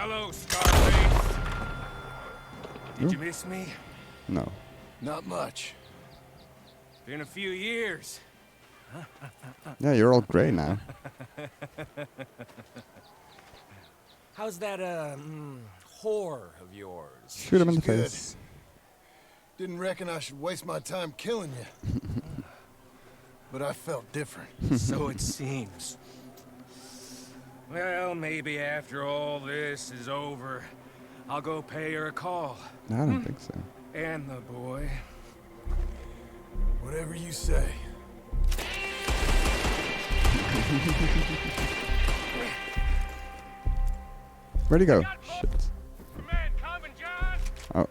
Hello, Scarface. Did you miss me? No. Not much. Been a few years. Yeah, you're all gray now. How's that, whore of yours? Shoot him in the She's good. face. Didn't reckon I should waste my time killing you. But I felt different. So it seems. Well, maybe after all this is over, I'll go pay her a call. No, I don't think so. And the boy. Whatever you say. Where'd he go? Shit. Man coming, John. Oh.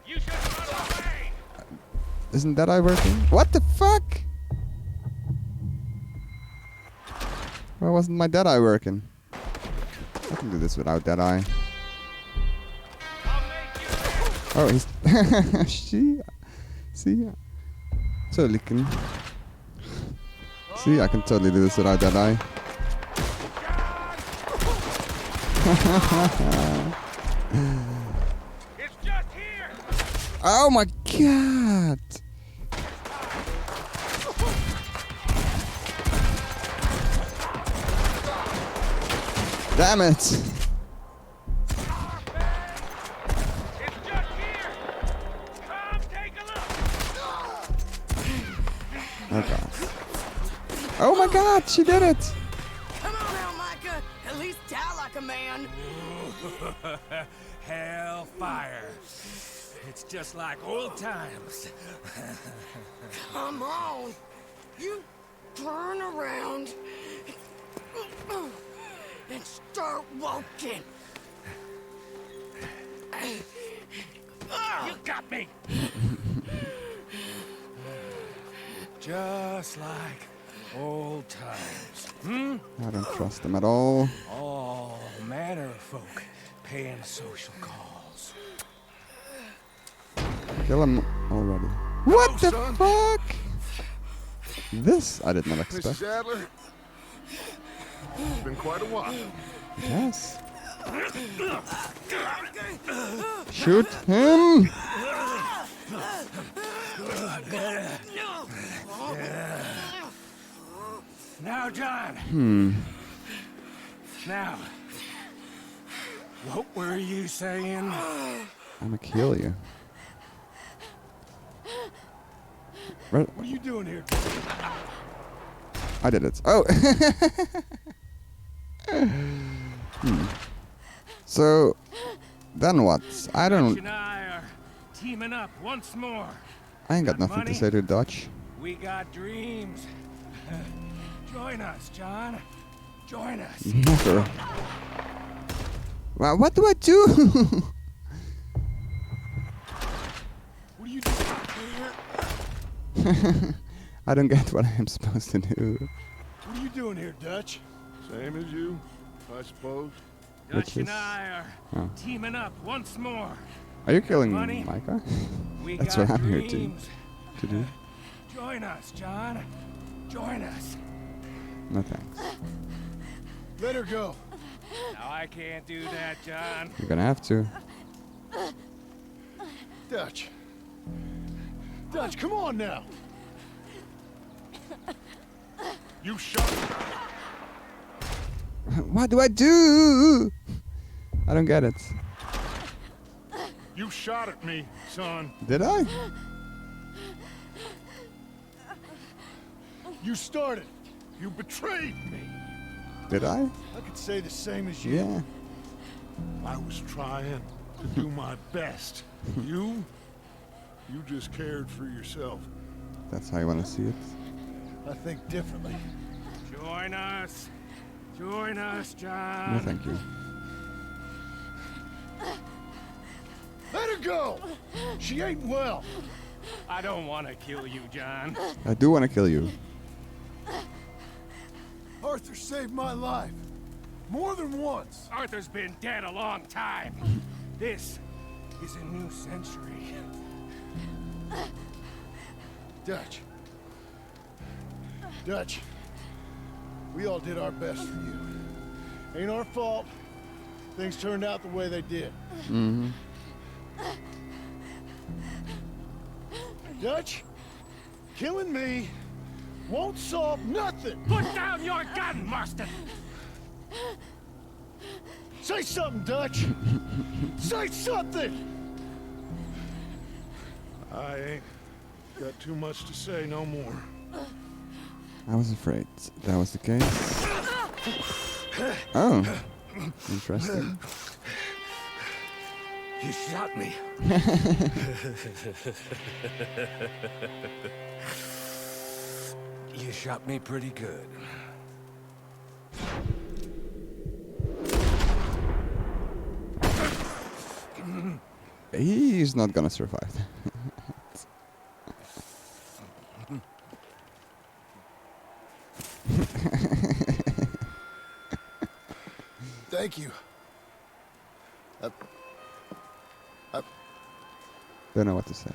You should run away. Isn't that eye working? What the fuck? Why wasn't my dead eye working? I can do this without dead eye. I'll make you Oh, he's... See? Totally can... See, I can totally do this without dead eye. It's just here. Oh my god! Damn it! It's just here. Come take a look. Oh god. Oh my god, she did it! Come on now, Micah. At least die like a man. Hellfire. It's just like old times. Come on. You turn around and start walking. You got me. Just like old times. I don't trust them at all. All manner of folk paying social calls. Kill him already. What the son. fuck? This I did not expect. Mrs. Adler? It's been quite a while. Yes. Shoot him! Now, John. Now, what were you saying? I'ma kill you. Where- What are you doing here? I did it. Oh! So, then what? I Dutch don't... and I are teaming up once more. I ain't got Got nothing to money? say to Dutch. We got dreams. Join us, John. Join us. Never. Well, what do I do? What are you doing? I don't get what I'm supposed to do. What are you doing here, Dutch? Same as you, I suppose. Dutch Which and is- I are Oh. teaming up once more. Are you killing Money? Micah? We That's got what I'm here dreams. to do. Join us, John. Join us. No thanks. Let her go. Now I can't do that, John. You're gonna have to. Dutch. Dutch, come on now. You shot her. What do I do? I don't get it. You shot at me, son. Did I? You started. You betrayed me. Did I? I could say the same as you. Yeah. I was trying to do my best. You just cared for yourself. That's how you wanna see it. I think differently. Join us. Join us, John. No, thank you. Let her go. She ain't well. I don't want to kill you, John. I do wanna kill you. Arthur saved my life. More than once. Arthur's been dead a long time. This is a new century. Dutch. Dutch. We all did our best for you. Ain't our fault. things turned out the way they did. Mm-hmm. Dutch, killing me won't solve nothing. Put down your gun, Marston! Say something, Dutch. Say something. I ain't got too much to say no more. I was afraid that was the case. Oh, interesting. You shot me. You shot me pretty good. He's not gonna survive. Thank you. Don't know what to say.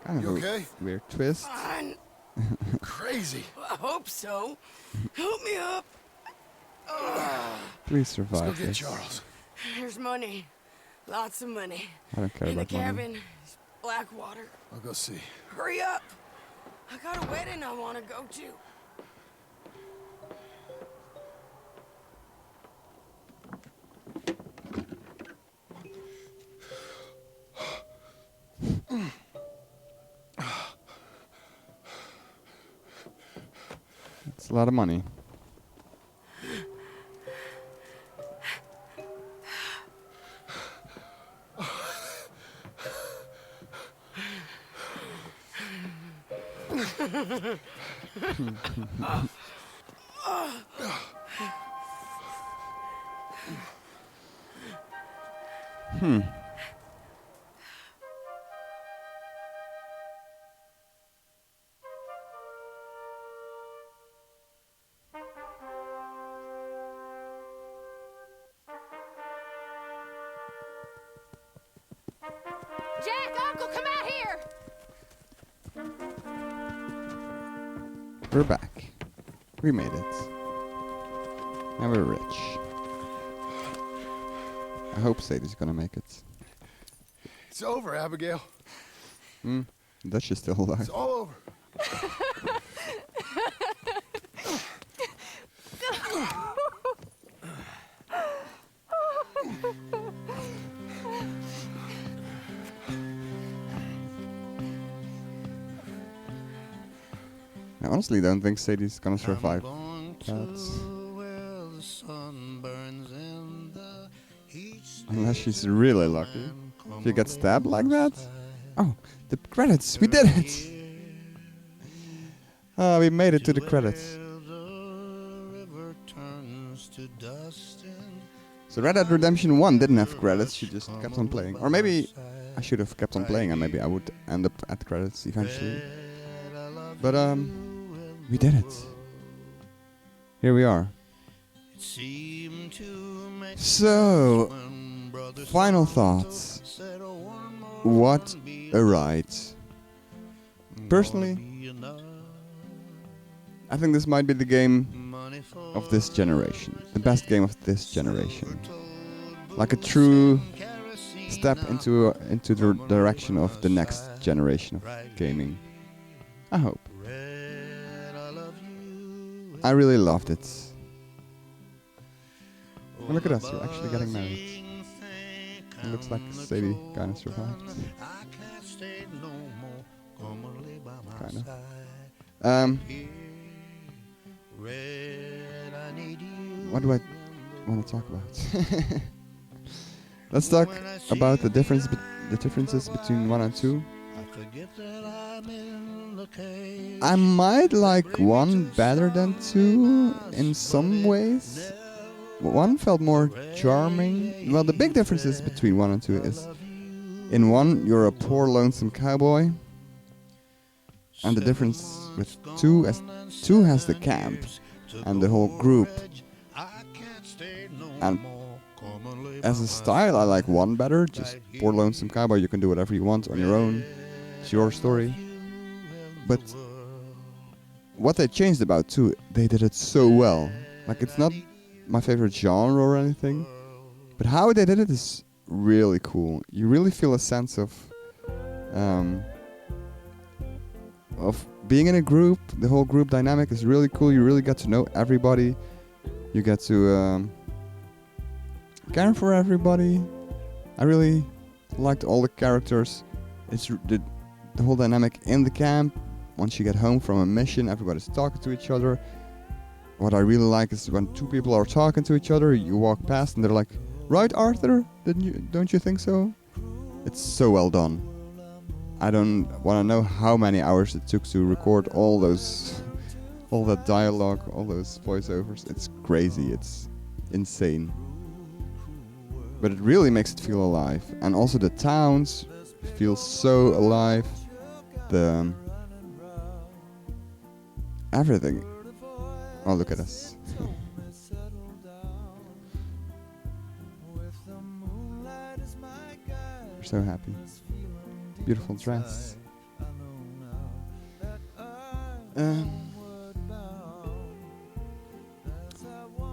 Kind of You a okay? weird twist. Fine. Crazy. I hope so. Help me up. Please Let's survive go get this. Charles. There's money. Lots of money. I don't care In the about money. cabin is Blackwater. I'll go see. Hurry up. I got a wedding I want to go to. It's a lot of money. Jack, Uncle, come out here! We're back. We made it. Now we're rich. I hope Sadie's gonna make it. It's over, Abigail. Dutch is still alive. It's all over. I honestly don't think Sadie's gonna survive. That's unless she's really lucky. If you get stabbed like that. Oh, the credits! We did it! Oh, we made it to the credits. So Red Dead Redemption 1 didn't have credits, she just kept on playing. Or maybe I should have kept on playing and maybe I would end up at the credits eventually. But we did it. Here we are. So, final thoughts. What a ride. Personally, I think this might be the game of this generation. The best game of this generation. Like a true step into the direction of the next generation of gaming. I hope. I really loved it. And look at us, we're actually getting married. It looks like Sadie kind of survived. Kind of. What do I want to talk about? Let's talk about the differences between 1 and 2. I might like 1 better than 2 in some ways. 1 felt more charming. Well, the big differences between 1 and 2 is in 1 you're a poor lonesome cowboy, and the difference with 2 is 2 has the camp and the whole group. And as a style, I like 1 better. Just poor lonesome cowboy, you can do whatever you want on your own. It's your story. But what they changed about too, they did it so well. Like, it's not my favorite genre or anything, but how they did it is really cool. You really feel a sense of being in a group. The whole group dynamic is really cool. You really get to know everybody. You get to care for everybody. I really liked all the characters. It's the whole dynamic in the camp. Once you get home from a mission, everybody's talking to each other. What I really like is when two people are talking to each other, you walk past and they're like, "Right, Arthur? Don't you think so?" It's so well done. I don't want to know how many hours it took to record all that dialogue, all those voiceovers. It's crazy. It's insane. But it really makes it feel alive. And also the towns feel so alive. Everything. Oh, look at us. We're so happy. Beautiful dress.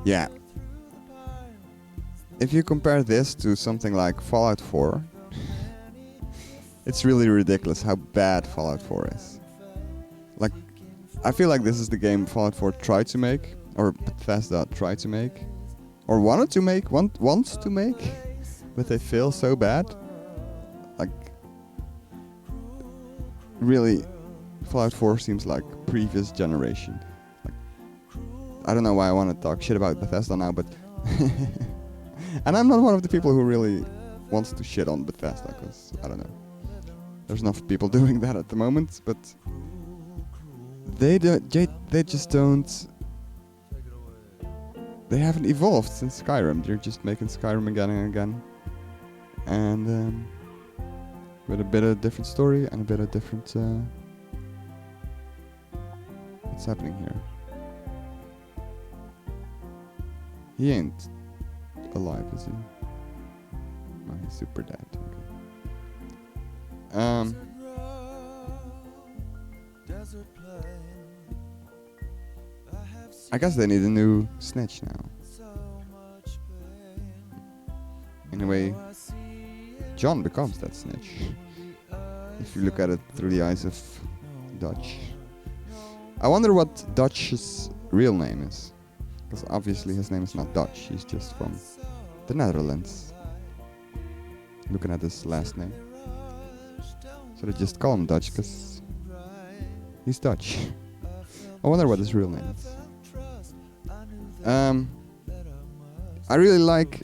Yeah. If you compare this to something like Fallout 4, it's really ridiculous how bad Fallout 4 is. Like, I feel like this is the game Fallout 4 tried to make, or Bethesda tried to make, or wanted to make, wants to make, but they fail so bad. Like, really, Fallout 4 seems like previous generation. Like, I don't know why I want to talk shit about Bethesda now, but and I'm not one of the people who really wants to shit on Bethesda, because I don't know. There's enough people doing that at the moment, but they just don't. They haven't evolved since Skyrim. They're just making Skyrim again and again, and with a bit of different story and a bit of different. What's happening here? He ain't alive, is he? No, he's super dead. Okay. I guess they need a new snitch now. In a way, John becomes that snitch. If you look at it through the eyes of Dutch. I wonder what Dutch's real name is. Because obviously his name is not Dutch, he's just from the Netherlands. Looking at his last name. So they just call him Dutch because he's Dutch. I wonder what his real name is. I really like,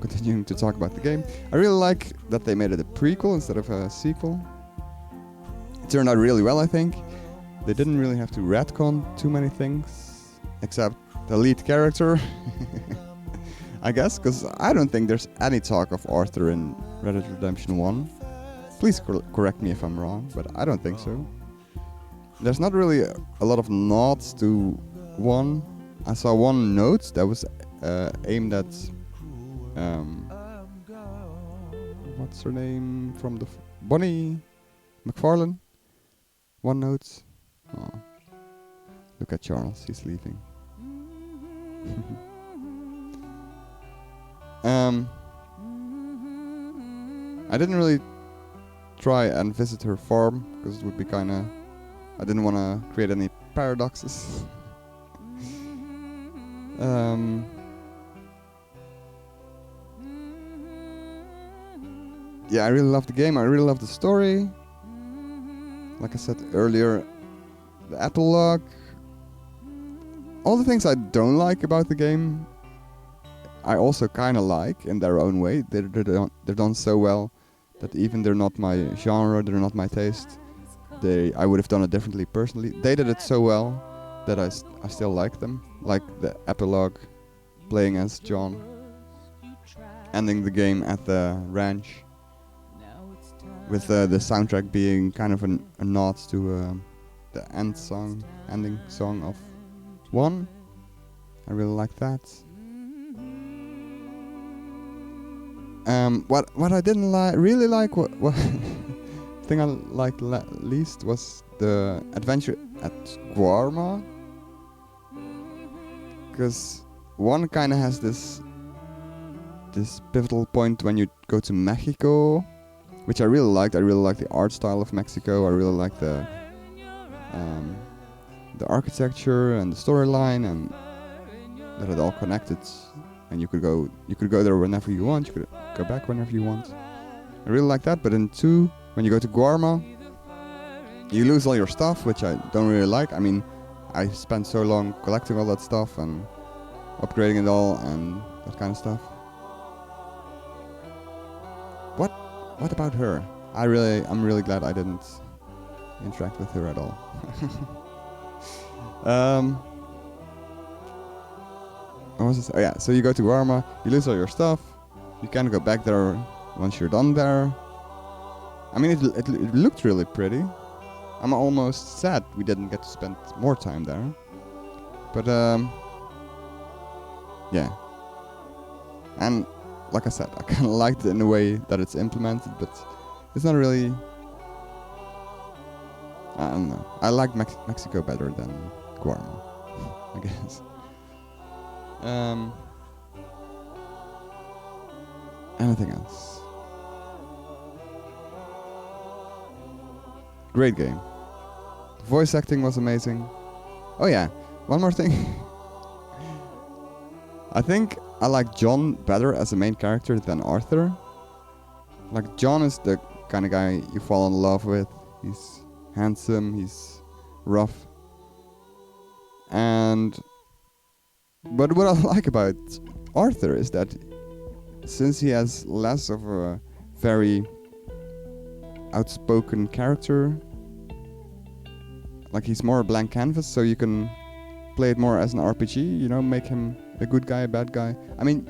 continuing to talk about the game, I really like that they made it a prequel instead of a sequel. It turned out really well, I think. They didn't really have to retcon too many things, except the lead character, I guess, because I don't think there's any talk of Arthur in Red Dead Redemption 1. Please correct me if I'm wrong, but I don't think so. There's not really a lot of nods to 1. I saw one note that was aimed at what's her name from the Bonnie McFarlane. One note. Oh, look at Charles, he's leaving. I didn't really try and visit her farm because it would be kinda. I didn't want to create any paradoxes. Yeah, I really love the game. I really love the story. Like I said earlier, the epilogue. All the things I don't like about the game, I also kind of like in their own way. They're done so well that even they're not my genre, they're not my taste. I would have done it differently personally. They did it so well that I still like them. Like the epilogue, playing as John, ending the game at the ranch, with the soundtrack being kind of a nod to the ending song of 1. I really like that. What I didn't really like, what thing I liked least was the adventure at Guarma. Because one kind of has this pivotal point when you go to Mexico, which I really liked. I really liked the art style of Mexico. I really liked the architecture and the storyline, and that it all connected. And you could go there whenever you want. You could go back whenever you want. I really like that. But in 2, when you go to Guarma, you lose all your stuff, which I don't really like. I mean, I spent so long collecting all that stuff and upgrading it all and that kind of stuff. What about her? I'm really glad I didn't interact with her at all. What was this? Oh yeah, so you go to Guarma, you lose all your stuff, you can go back there once you're done there. I mean, it looked really pretty. I'm almost sad we didn't get to spend more time there. But yeah. And like I said, I kind of liked it in the way that it's implemented, but it's not really... I don't know. I like Mexico better than Guarma, I guess. Anything else? Great game. The voice acting was amazing. Oh yeah, one more thing. I think I like John better as a main character than Arthur. Like, John is the kind of guy you fall in love with. He's handsome, he's rough. But what I like about Arthur is that since he has less of a very outspoken character, like, he's more a blank canvas, so you can play it more as an RPG, you know, make him a good guy, a bad guy. I mean,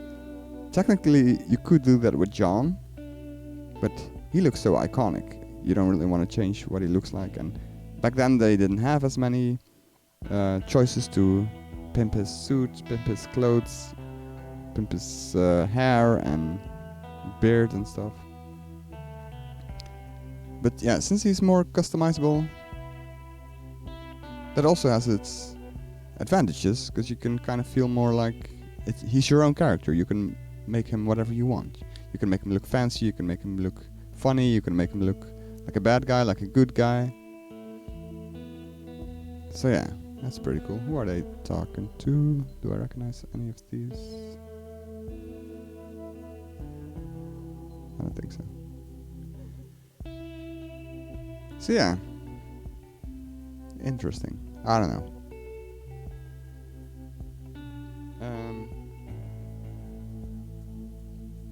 technically you could do that with John, but he looks so iconic. You don't really want to change what he looks like, and back then they didn't have as many choices to pimp his suit, pimp his clothes, pimp his hair and beard and stuff. But yeah, since he's more customizable, that also has its advantages, because you can kind of feel more like he's your own character. You can make him whatever you want. You can make him look fancy, you can make him look funny, you can make him look like a bad guy, like a good guy. So yeah, that's pretty cool. Who are they talking to? Do I recognize any of these? I don't think so. So yeah, interesting. I don't know.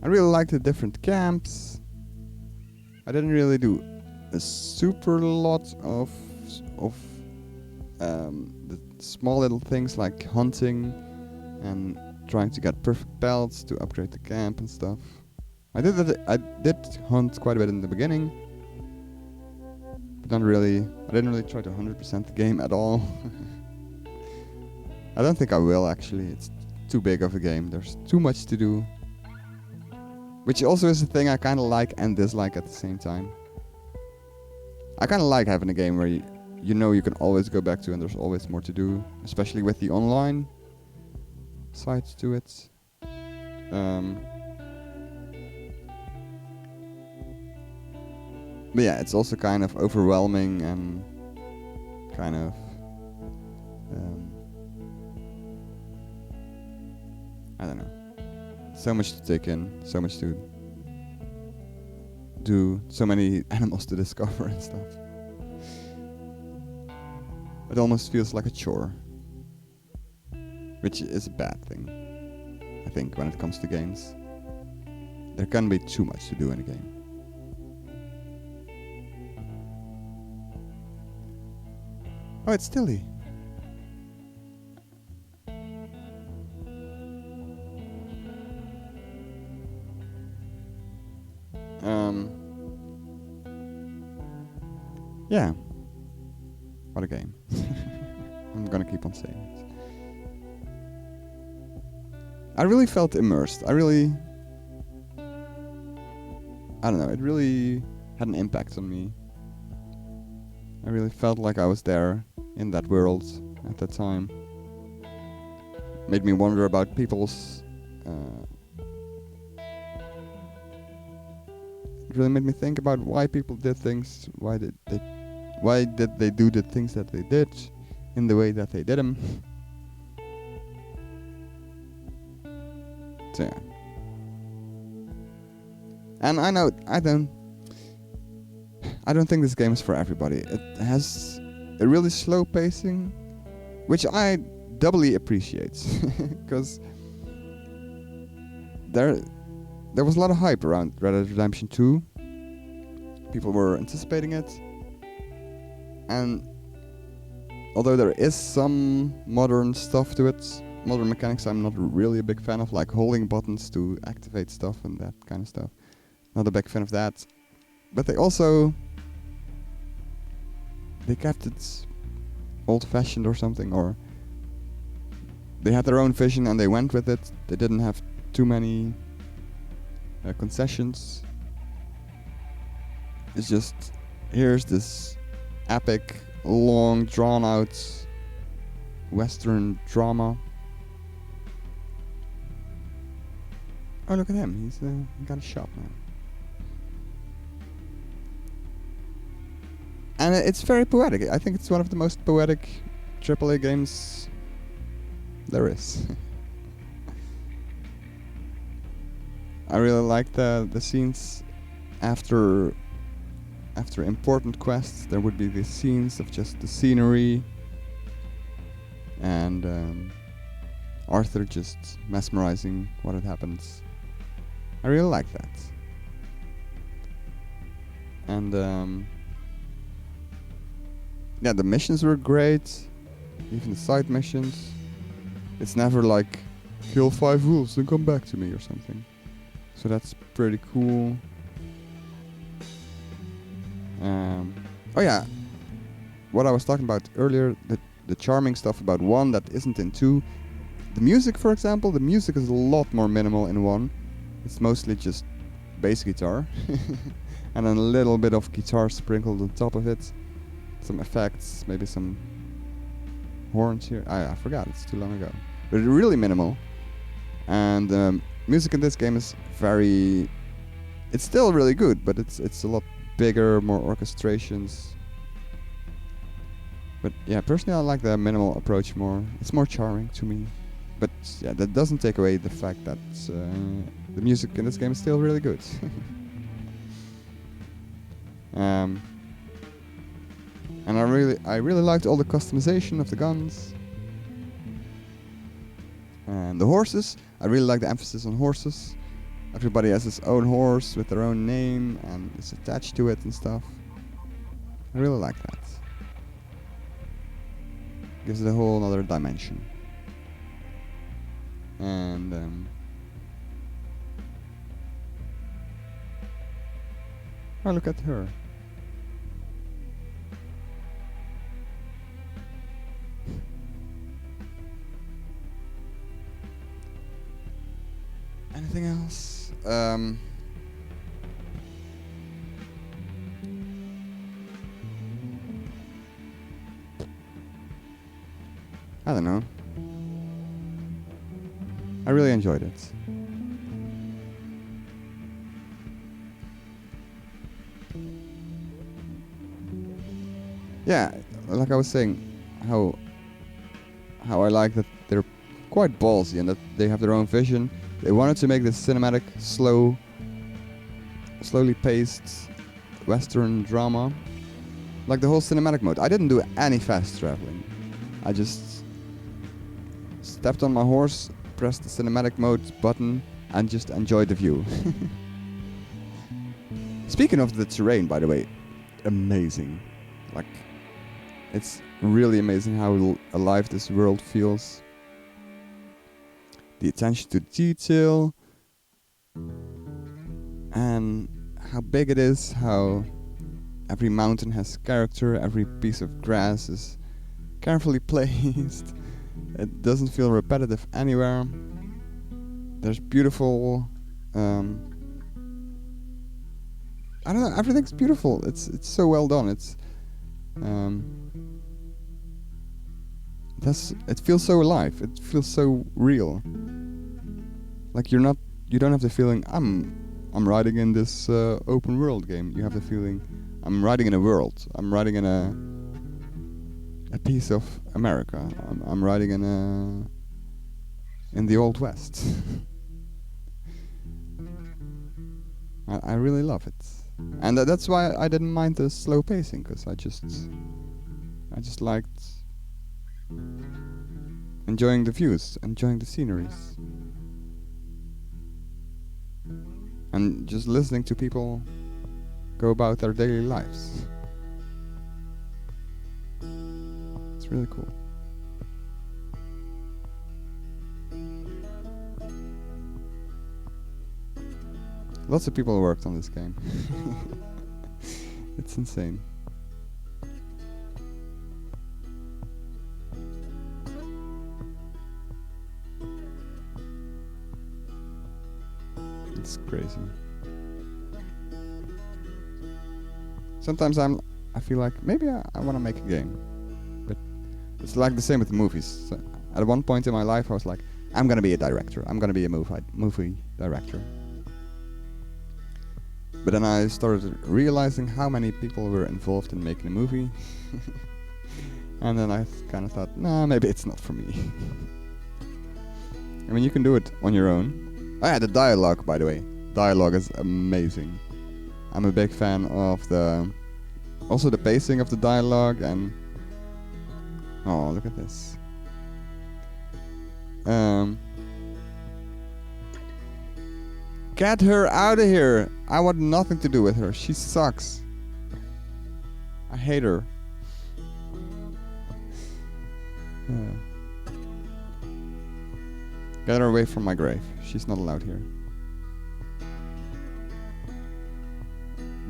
I really liked the different camps. I didn't really do a super lot of the small little things like hunting and trying to get perfect pelts to upgrade the camp and stuff. I did hunt quite a bit in the beginning, but I didn't really try to 100% the game at all. I don't think I will, actually. It's too big of a game. There's too much to do. Which also is a thing I kind of like and dislike at the same time. I kind of like having a game where you know you can always go back to and there's always more to do, especially with the online side to it. But yeah, it's also kind of overwhelming and kind of I don't know. So much to take in, so much to do, so many animals to discover and stuff. It almost feels like a chore, which is a bad thing, I think, when it comes to games. There can be too much to do in a game. Oh, it's Tilly. Yeah. What a game. I'm gonna keep on saying it. I really felt immersed. I don't know, it really had an impact on me. I really felt like I was there in that world at that time. Made me wonder about people's... it really made me think about why people did things, why did they do the things that they did in the way that they did them. So yeah. And I know I don't think this game is for everybody. It has a really slow pacing, which I doubly appreciate, because there was a lot of hype around Red Dead Redemption 2. People were anticipating it, and although there is some modern stuff to it, modern mechanics I'm not really a big fan of, like holding buttons to activate stuff and that kind of stuff. Not a big fan of that. But they kept it old-fashioned or something, or they had their own vision and they went with it. They didn't have too many concessions. It's just, here's this epic, long, drawn-out Western drama. Oh, look at him. He's he got a shop now. And it's very poetic. I think it's one of the most poetic AAA games there is. I really like the scenes after important quests. There would be these scenes of just the scenery and Arthur just mesmerizing what had happened. I really like that. And yeah, the missions were great, even the side missions. It's never like, kill 5 wolves and come back to me or something. So that's pretty cool. Oh yeah, what I was talking about earlier, the charming stuff about 1 that isn't in 2. The music, for example, the music is a lot more minimal in 1. It's mostly just bass guitar and then a little bit of guitar sprinkled on top of it. Some effects, maybe some horns here. I forgot, it's too long ago. But really minimal. And music in this game is very... It's still really good, but it's a lot bigger, more orchestrations. But yeah, personally I like the minimal approach more. It's more charming to me. But yeah, that doesn't take away the fact that the music in this game is still really good. And I really liked all the customization of the guns. And the horses, I really like the emphasis on horses. Everybody has his own horse with their own name and is attached to it and stuff. I really like that. Gives it a whole other dimension. And oh, look at her. Anything else? I don't know. I really enjoyed it. Yeah, like I was saying, how I like that they're quite ballsy and that they have their own vision. They wanted to make this cinematic, slowly paced Western drama. Like the whole cinematic mode. I didn't do any fast traveling. I just stepped on my horse, pressed the cinematic mode button, and just enjoyed the view. Speaking of the terrain, by the way, amazing. Like, it's really amazing how alive this world feels. The attention to detail and how big it is, how every mountain has character, every piece of grass is carefully placed. It doesn't feel repetitive anywhere. There's beautiful I don't know, everything's beautiful. It's so well done. It feels so alive. It feels so real. Like you don't have the feeling I'm riding in this open world game. You have the feeling I'm riding in a world. I'm riding in a piece of America. I'm riding in the Old West. I really love it, and that's why I didn't mind the slow pacing, because I just liked enjoying the views, enjoying the sceneries, and just listening to people go about their daily lives. It's really cool. Lots of people worked on this game. It's insane. It's crazy. Sometimes I feel like maybe I want to make a game, but it's like the same with the movies. So at one point in my life, I was like, I'm gonna be a director. I'm gonna be a movie director. But then I started realizing how many people were involved in making a movie. And then I kind of thought, nah, maybe it's not for me. I mean, you can do it on your own. Oh yeah, the dialogue, by the way. Dialogue is amazing. I'm a big fan of also the pacing of the dialogue, and oh, look at this. Get her out of here! I want nothing to do with her. She sucks. I hate her. Get her away from my grave. She's not allowed here.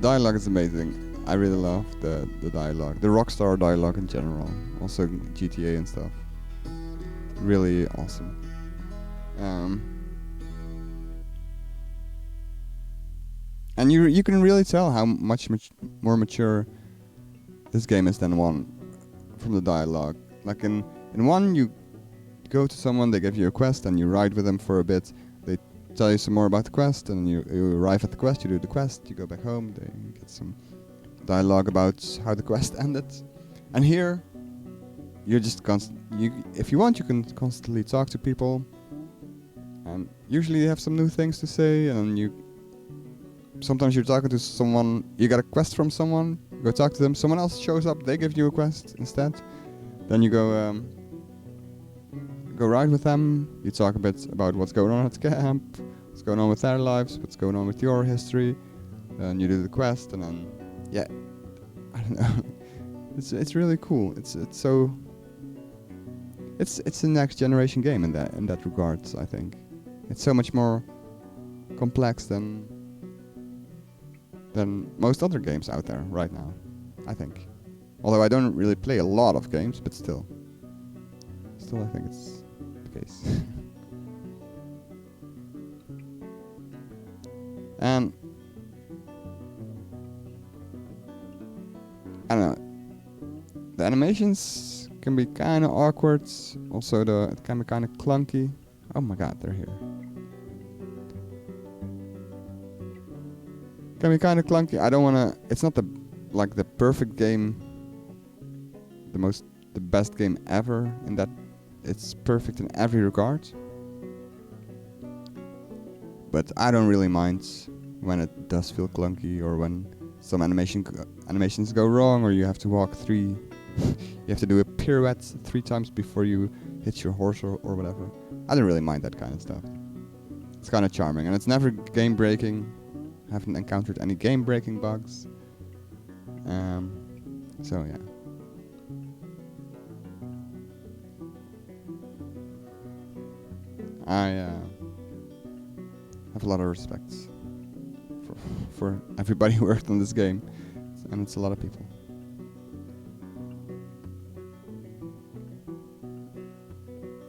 Dialogue is amazing. I really love the dialogue. The Rockstar dialogue in general. Also GTA and stuff. Really awesome. And you can really tell how much more mature this game is than 1 from the dialogue. Like in 1 you go to someone, they give you a quest and you ride with them for a bit. They tell you some more about the quest, and you arrive at the quest, you do the quest, you go back home, they get some dialogue about how the quest ended. And here you're just if you want, you can constantly talk to people, and usually you have some new things to say, and sometimes you're talking to someone, you get a quest from someone, you go talk to them, someone else shows up, they give you a quest instead. Then you go ride with them, you talk a bit about what's going on at camp, what's going on with their lives, what's going on with your history, and you do the quest, and then, yeah, I don't know. It's really cool. It's a next generation game in that regards, I think. It's so much more complex than most other games out there right now, I think. Although I don't really play a lot of games, but still I think it's the case. And I don't know, the animations can be kind of awkward. Also, it can be kind of clunky. Oh my god, they're here. Can be kind of clunky. I don't wanna. It's not the perfect game, the best game ever, in that it's perfect in every regard. But I don't really mind when it does feel clunky, or when some animations go wrong, or you have to walk you have to do a pirouette 3 times before you hit your horse or whatever. I don't really mind that kind of stuff. It's kind of charming, and it's never game breaking. I haven't encountered any game breaking bugs. So yeah. I have a lot of respect for everybody who worked on this game, and it's a lot of people.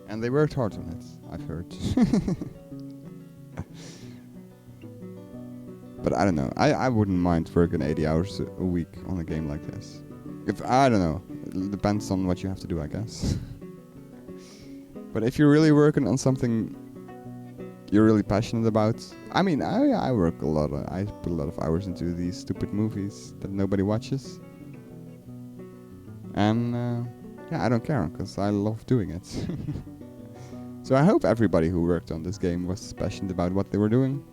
And they worked hard on it, I've heard. But I don't know, I wouldn't mind working 80 hours a week on a game like this. If I don't know, it depends on what you have to do, I guess. But if you're really working on something you're really passionate about, I mean, I work a lot. I put a lot of hours into these stupid movies that nobody watches, and yeah, I don't care because I love doing it. So I hope everybody who worked on this game was passionate about what they were doing.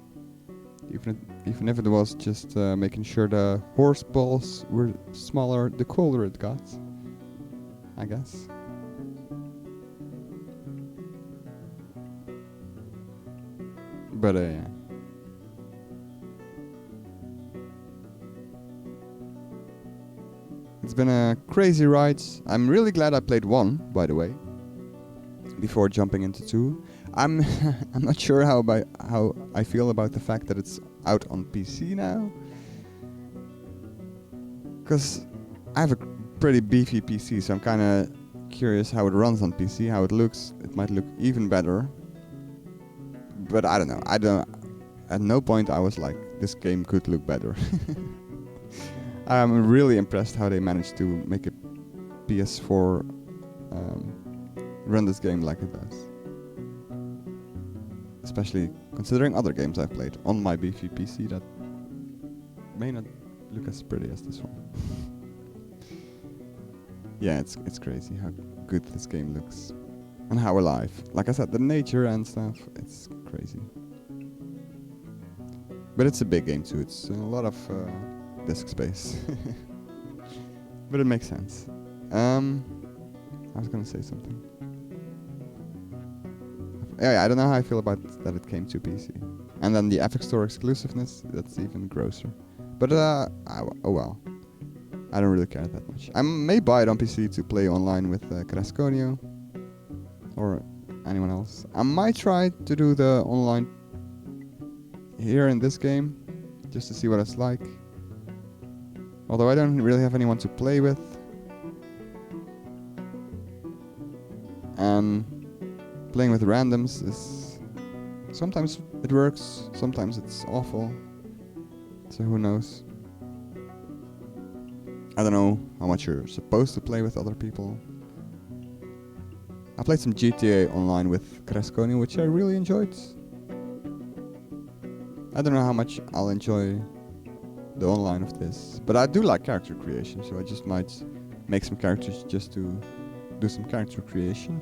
Even if it was just making sure the horse balls were smaller the colder it got, I guess. But yeah. It's been a crazy ride. I'm really glad I played 1, by the way, before jumping into 2. I'm I'm not sure how I feel about the fact that it's out on PC now, because I have a pretty beefy PC, so I'm kind of curious how it runs on PC, how it looks. It might look even better, but I don't know. At no point I was like, this game could look better. I'm really impressed how they managed to make a PS4 run this game like it does. Especially considering other games I've played on my beefy PC that may not look as pretty as this one. Yeah, it's crazy how good this game looks. And how alive. Like I said, the nature and stuff, it's crazy. But it's a big game too, it's a lot of disk space. But it makes sense. I was gonna say something. Yeah, I don't know how I feel about that it came to PC. And then the Epic Store exclusiveness, that's even grosser. But oh well. I don't really care that much. I may buy it on PC to play online with Crasconio or anyone else. I might try to do the online here in this game, just to see what it's like. Although I don't really have anyone to play with. And playing with randoms is... sometimes it works, sometimes it's awful. So who knows? I don't know how much you're supposed to play with other people. I played some GTA online with Crasconi, which I really enjoyed. I don't know how much I'll enjoy the online of this, but I do like character creation, so I just might make some characters just to do some character creation.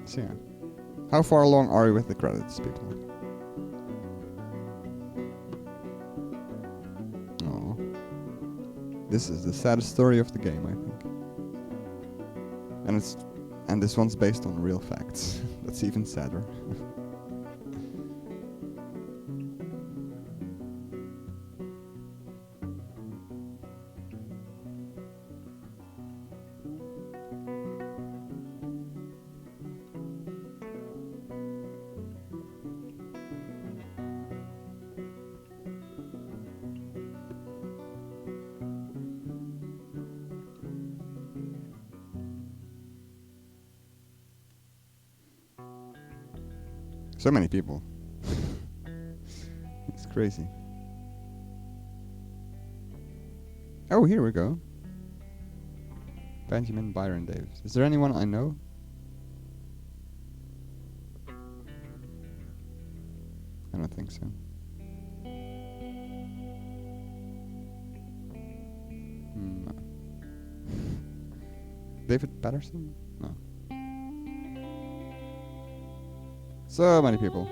So yeah. How far along are we with the credits, people? Oh, this is the saddest story of the game, I think. And this one's based on real facts. That's even sadder. So many people. It's crazy. Oh, here we go. Benjamin Byron Davis. Is there anyone I know? I don't think so. No. David Patterson? No. So many people.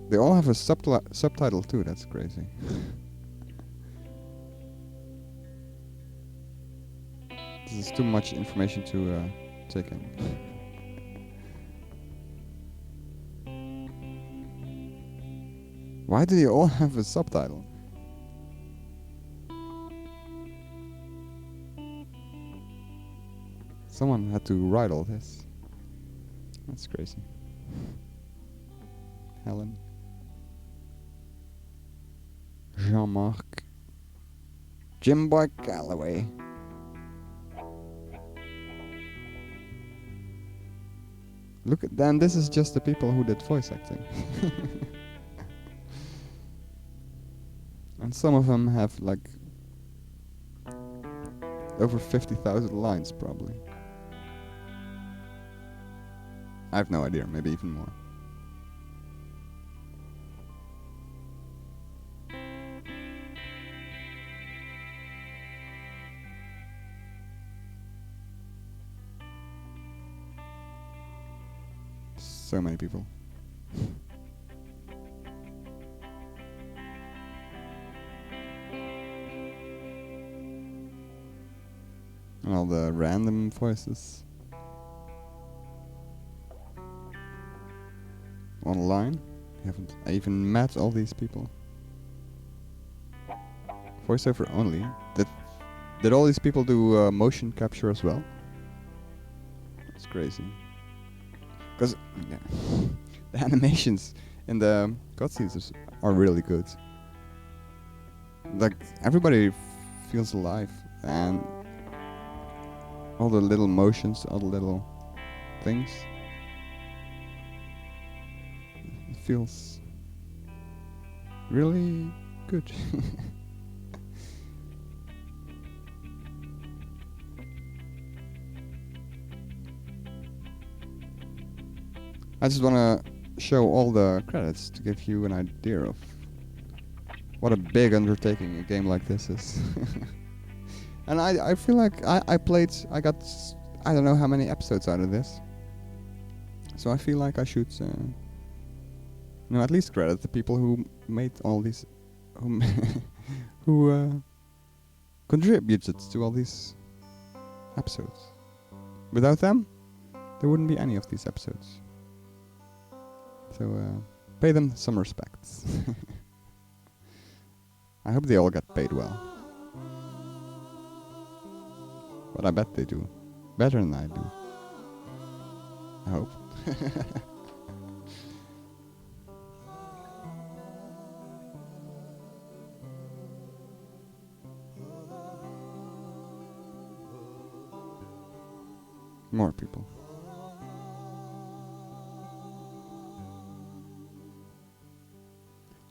They all have a subtitle too, that's crazy. This is too much information to take in. Why do they all have a subtitle? Someone had to write all this. That's crazy. Helen. Jean-Marc. Jim Boy Calloway. Look at then, this is just the people who did voice acting. And some of them have like over 50,000 lines probably. I have no idea, maybe even more. So many people. And all the random voices. Online. You haven't even met all these people. Voiceover only. Did all these people do motion capture as well? That's crazy. Because yeah, the animations in the cutscenes are really good. Like everybody feels alive, and all the little motions, all the little things. It feels really good. I just want to show all the credits to give you an idea of what a big undertaking a game like this is. And I feel like I got I don't know how many episodes out of this. So I feel like I should at least credit the people who made all these, who contributed to all these episodes. Without them, there wouldn't be any of these episodes. So pay them some respects. I hope they all get paid well. But I bet they do. Better than I do. I hope. More people.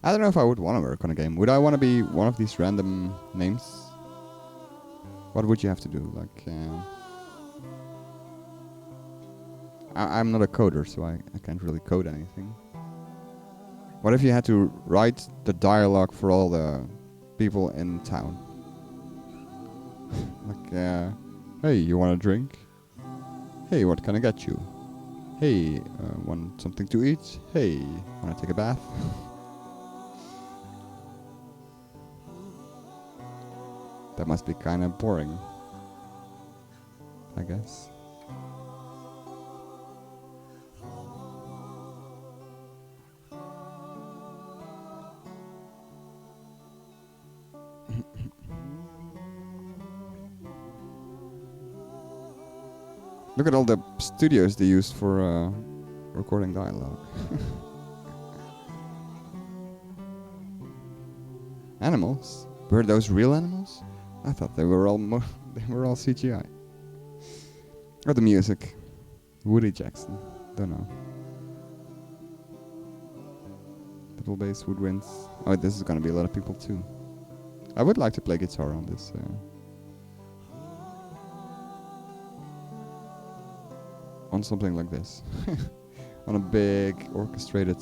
I don't know if I would want to work on a game. Would I want to be one of these random names? What would you have to do? Like, I'm not a coder, so I can't really code anything. What if you had to write the dialogue for all the people in town? Like, hey, you want a drink? Hey, what can I get you? Hey, want something to eat? Hey, want to take a bath? That must be kind of boring, I guess. Look at all the studios they used for recording dialogue. Animals? Were those real animals? I thought they were all CGI. Or the music. Woody Jackson. Don't know. Little bass, woodwinds. Oh, this is gonna be a lot of people too. I would like to play guitar on this. On something like this. On a big orchestrated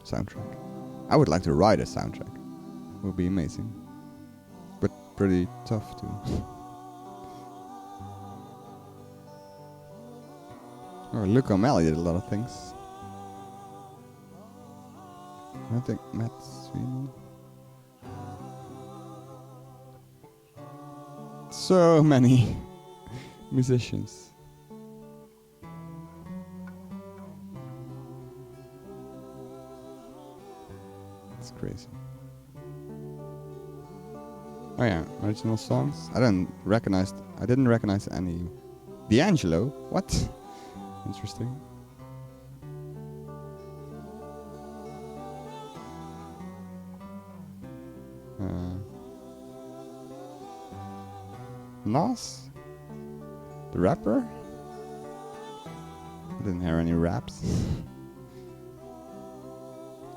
soundtrack. I would like to write a soundtrack. It would be amazing. But pretty tough too. Oh, Luke O'Malley did a lot of things. I think Matt Sweeney. So many musicians. It's crazy. Oh yeah, original songs. I didn't recognize any. D'Angelo? What? Interesting. Nas? The rapper? I didn't hear any raps.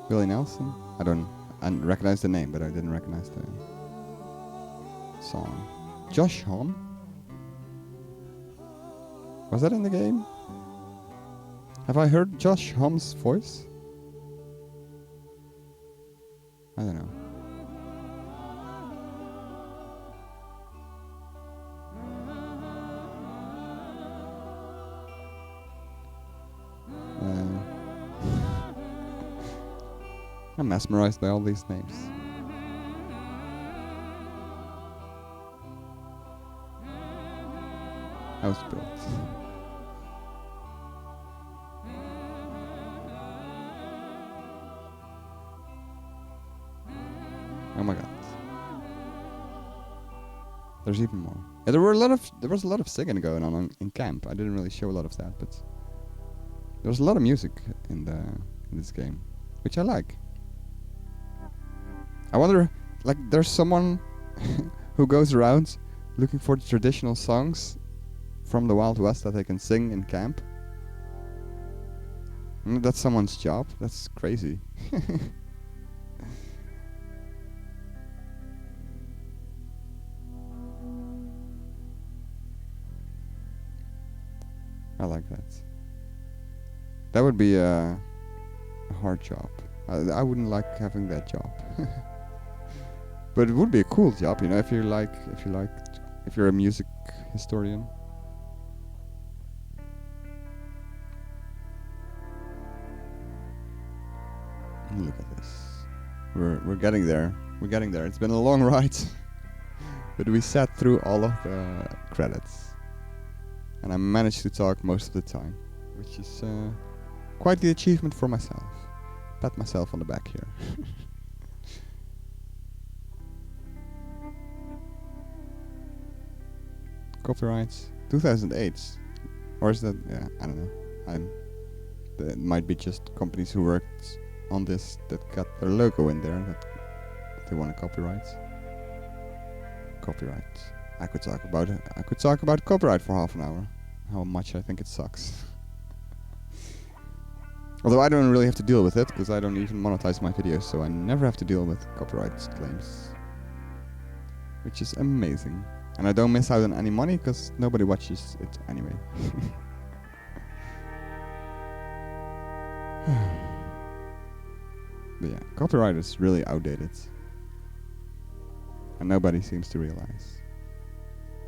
Willie Nelson? I recognize the name, but I didn't recognize the song. Josh Homme? Was that in the game? Have I heard Josh Homme's voice? I don't know. I'm mesmerized by all these names. House built. Oh my god. There's even more. Yeah, there was a lot of singing going on in camp. I didn't really show a lot of that, but there was a lot of music in this game, which I like. I wonder, like, there's someone who goes around looking for the traditional songs from the Wild West that they can sing in camp. That's someone's job. That's crazy. I like that. That would be a hard job. I wouldn't like having that job. But it would be a cool job, you know, if you're a music historian. Look at this. We're getting there. We're getting there. It's been a long ride. But we sat through all of the credits. And I managed to talk most of the time, which is quite the achievement for myself. Pat myself on the back here. Copyrights 2008, or is that? Yeah, I don't know. It might be just companies who worked on this that got their logo in there that they want to copyright. Copyright. I could talk about copyright for half an hour. How much I think it sucks. Although I don't really have to deal with it because I don't even monetize my videos, so I never have to deal with copyright claims, which is amazing. And I don't miss out on any money because nobody watches it anyway. But yeah, copyright is really outdated. And nobody seems to realize.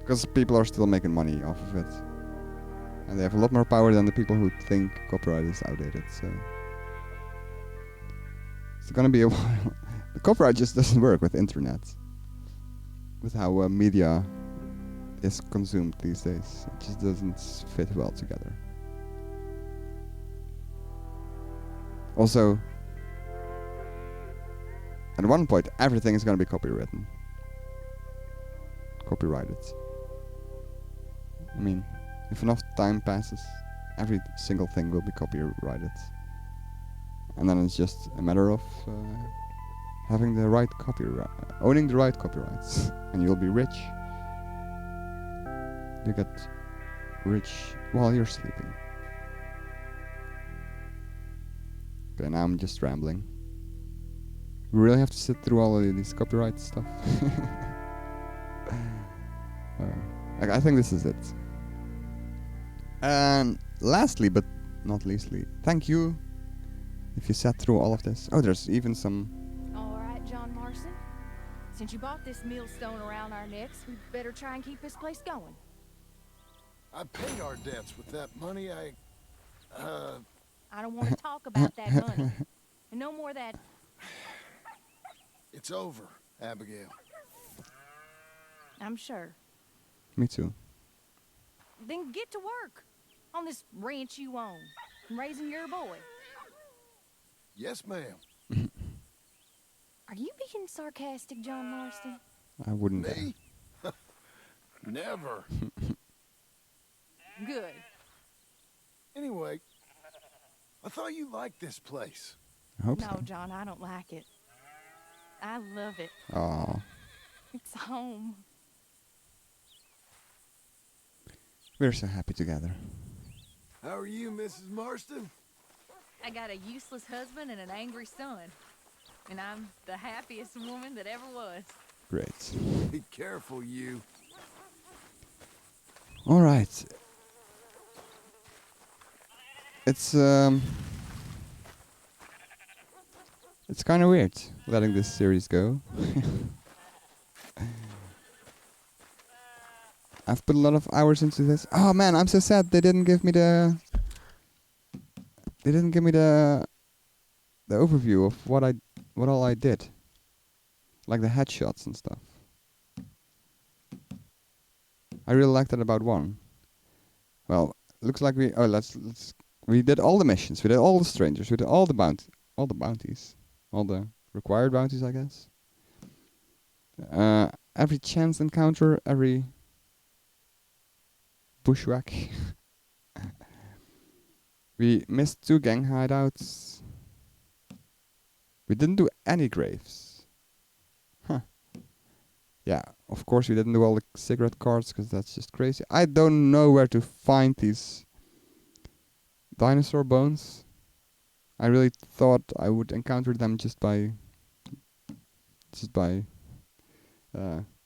Because people are still making money off of it. And they have a lot more power than the people who think copyright is outdated, so... It's gonna be a while. The copyright just doesn't work with internet. With how media is consumed these days. It just doesn't fit well together. Also, at one point, everything is going to be copywritten. Copyrighted. I mean, if enough time passes, every single thing will be copyrighted. And then it's just a matter of having the right copyright, owning the right copyrights, and you'll be rich. You get rich while you're sleeping. Okay, now I'm just rambling. We really have to sit through all of these copyright stuff. I think this is it. And lastly, but not leastly, thank you if you sat through all of this. Oh, there's even some... All right, John Marston. Since you bought this millstone around our necks, we better try and keep this place going. I paid our debts with that money. I don't want to talk about that money. And no more of that... It's over, Abigail. I'm sure. Me too. Then get to work on this ranch you own, and raising your boy. Yes, ma'am. Are you being sarcastic, John Marston? I wouldn't. Me? Never. Good. Anyway, I thought you liked this place. I hope No, so. John, I don't like it. I love it. Aw. It's home. We're so happy together. How are you, Mrs. Marston? I got a useless husband and an angry son. And I'm the happiest woman that ever was. Great. Be careful, you. All right. It's kind of weird letting this series go. I've put a lot of hours into this. Oh man, I'm so sad they didn't give me the the overview of what all I did. Like the headshots and stuff. I really liked that about 1. Well, looks like we did all the missions, we did all the strangers, we did all the bounties. All the required bounties, I guess. Every chance encounter, every bushwhack. We missed 2 gang hideouts. We didn't do any graves. Huh. Yeah, of course we didn't do all the cigarette cards, because that's just crazy. I don't know where to find these dinosaur bones. I really thought I would encounter them just by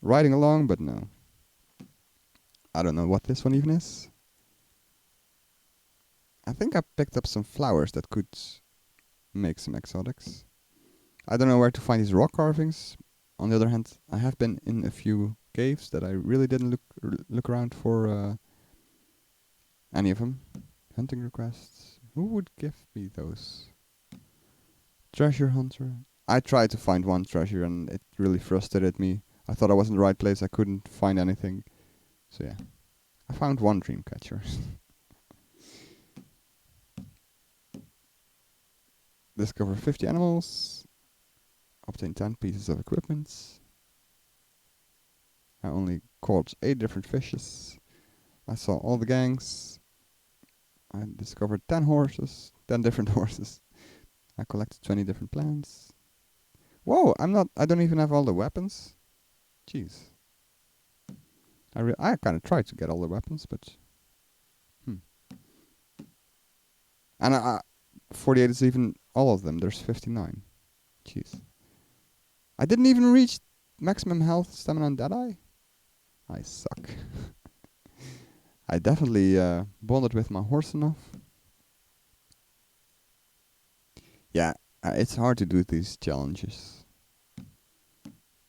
riding along, but no. I don't know what this one even is. I think I picked up some flowers that could make some exotics. I don't know where to find these rock carvings. On the other hand, I have been in a few caves that I really didn't look around for any of them. Hunting requests. Who would give me those? Treasure hunter. I tried to find one treasure and it really frustrated me. I thought I was in the right place. I couldn't find anything. So yeah. I found one dream catcher. Discover 50 animals. Obtain 10 pieces of equipment. I only caught 8 different fishes. I saw all the gangs. I discovered 10 horses. 10 different horses. I collected 20 different plants. Whoa, I don't even have all the weapons. Jeez. I kind of tried to get all the weapons, but... And 48 is even all of them. There's 59. Jeez. I didn't even reach maximum health, stamina, and Deadeye. I suck. I definitely bonded with my horse enough. Yeah, it's hard to do these challenges.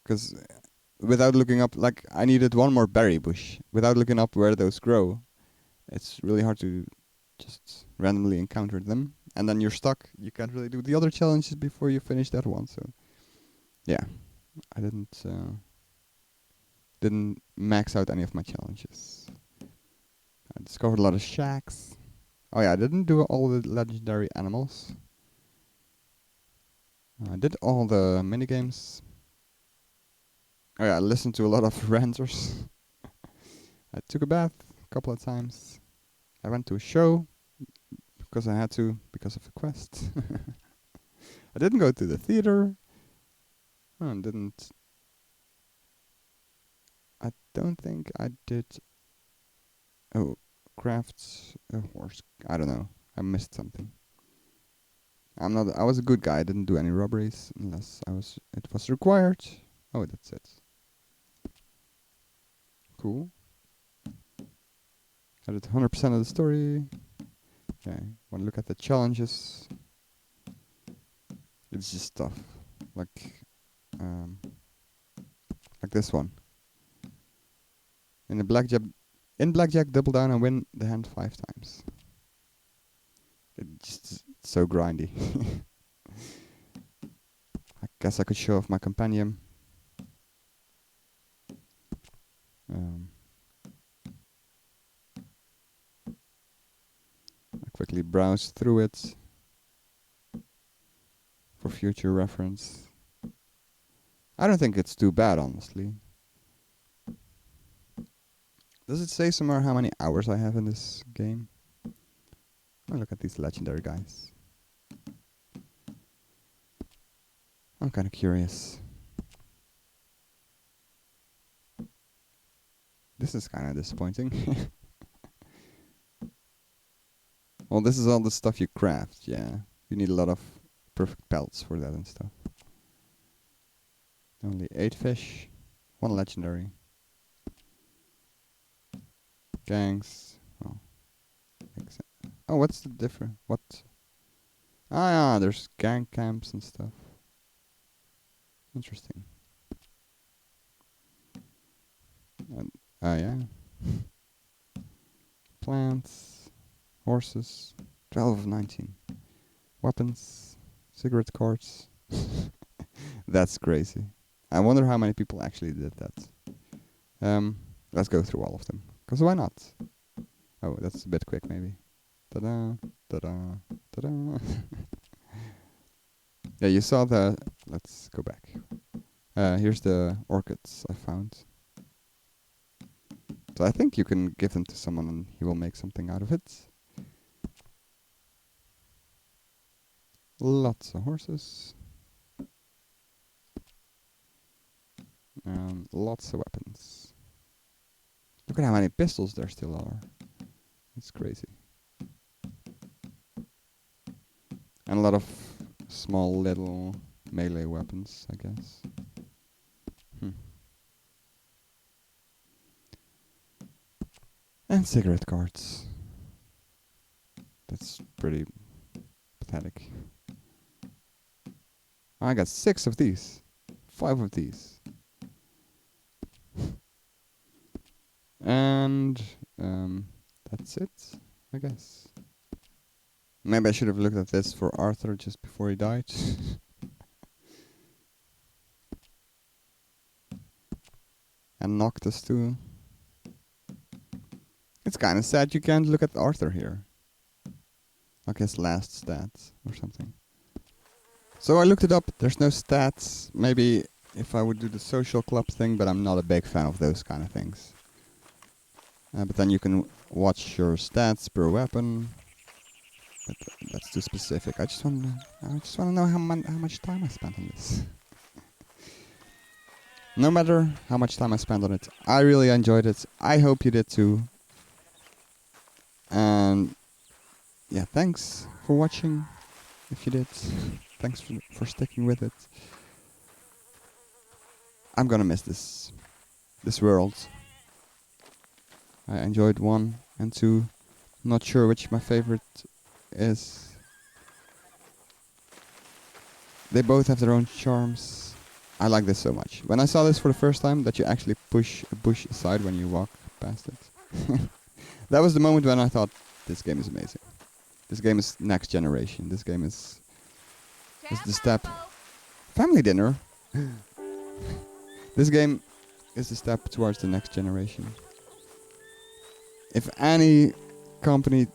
Because without looking up, like, I needed one more berry bush. Without looking up where those grow, it's really hard to just randomly encounter them. And then you're stuck. You can't really do the other challenges before you finish that one. So, yeah. I didn't max out any of my challenges. I discovered a lot of shacks. Oh yeah, I didn't do all the legendary animals. I did all the minigames. Oh yeah, I listened to a lot of ranters. I took a bath a couple of times. I went to a show because I had to, because of the quest. I didn't go to the theater. I don't think I did. Oh, craft a horse. I don't know. I missed something. I was a good guy. I didn't do any robberies unless it was required. Oh, that's it. Cool. I did 100% of the story. Okay. Want to look at the challenges? It's just stuff like this one. In blackjack, double down and win the hand 5 times. It's so grindy. I guess I could show off my companion. I quickly browse through it for future reference. I don't think it's too bad, honestly. Does it say somewhere how many hours I have in this game? Oh, look at these legendary guys. I'm kind of curious. This is kind of disappointing. Well, this is all the stuff you craft, yeah. You need a lot of perfect pelts for that and stuff. Only 8 fish, 1 legendary. Gangs. Well, oh, what's the difference? What? Ah, yeah, there's gang camps and stuff. Interesting. And, yeah. Plants, horses, 12 of 19. Weapons, cigarette cards. That's crazy. I wonder how many people actually did that. Let's go through all of them. Because why not? Oh, that's a bit quick maybe. Ta-da, ta-da, ta-da. Yeah, you saw the... Let's go back. Here's the orchids I found. So I think you can give them to someone and he will make something out of it. Lots of horses. And lots of weapons. Look at how many pistols there still are. It's crazy. And a lot of small little melee weapons, I guess. And cigarette cards. That's pretty pathetic. I got 6 of these. 5 of these. And that's it, I guess. Maybe I should have looked at this for Arthur just before he died. And Noctis too. It's kind of sad you can't look at Arthur here. Like his last stats or something. So I looked it up. There's no stats. Maybe if I would do the social club thing, but I'm not a big fan of those kind of things. But then you can watch your stats per weapon. But that's too specific. I just want to know how much time I spent on this. No matter how much time I spent on it, I really enjoyed it. I hope you did too. And yeah, thanks for watching. If you did, thanks for sticking with it. I'm gonna miss this world. I enjoyed 1 and 2. Not sure which my favorite is. They both have their own charms. I like this so much. When I saw this for the first time, that you actually push a bush aside when you walk past it. That was the moment when I thought, this game is amazing. This game is next generation. This game is the step. Family dinner. This game is the step towards the next generation. If any company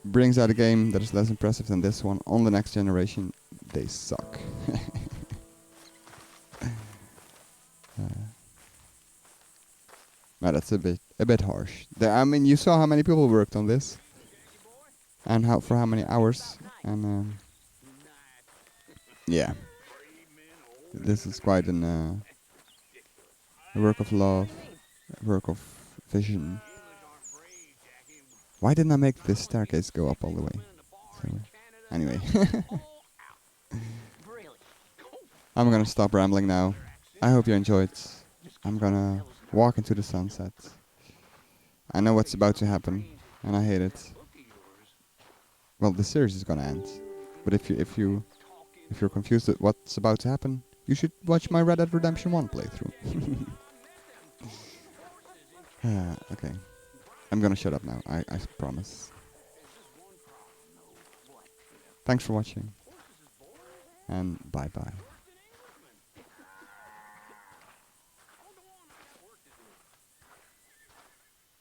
brings out a game that is less impressive than this one on the next generation, they suck. No, that's a bit harsh. I mean, you saw how many people worked on this, and for how many hours, and yeah, this is quite a work of love, a work of vision. Why didn't I make this staircase go up all the way? So, anyway, I'm gonna stop rambling now. I hope you enjoyed. I'm gonna walk into the sunset. I know what's about to happen, and I hate it. Well, the series is gonna end, but if you're confused at what's about to happen, you should watch my Red Dead Redemption 1 playthrough. Okay, I'm gonna shut up now. I promise. Thanks for watching, and bye bye.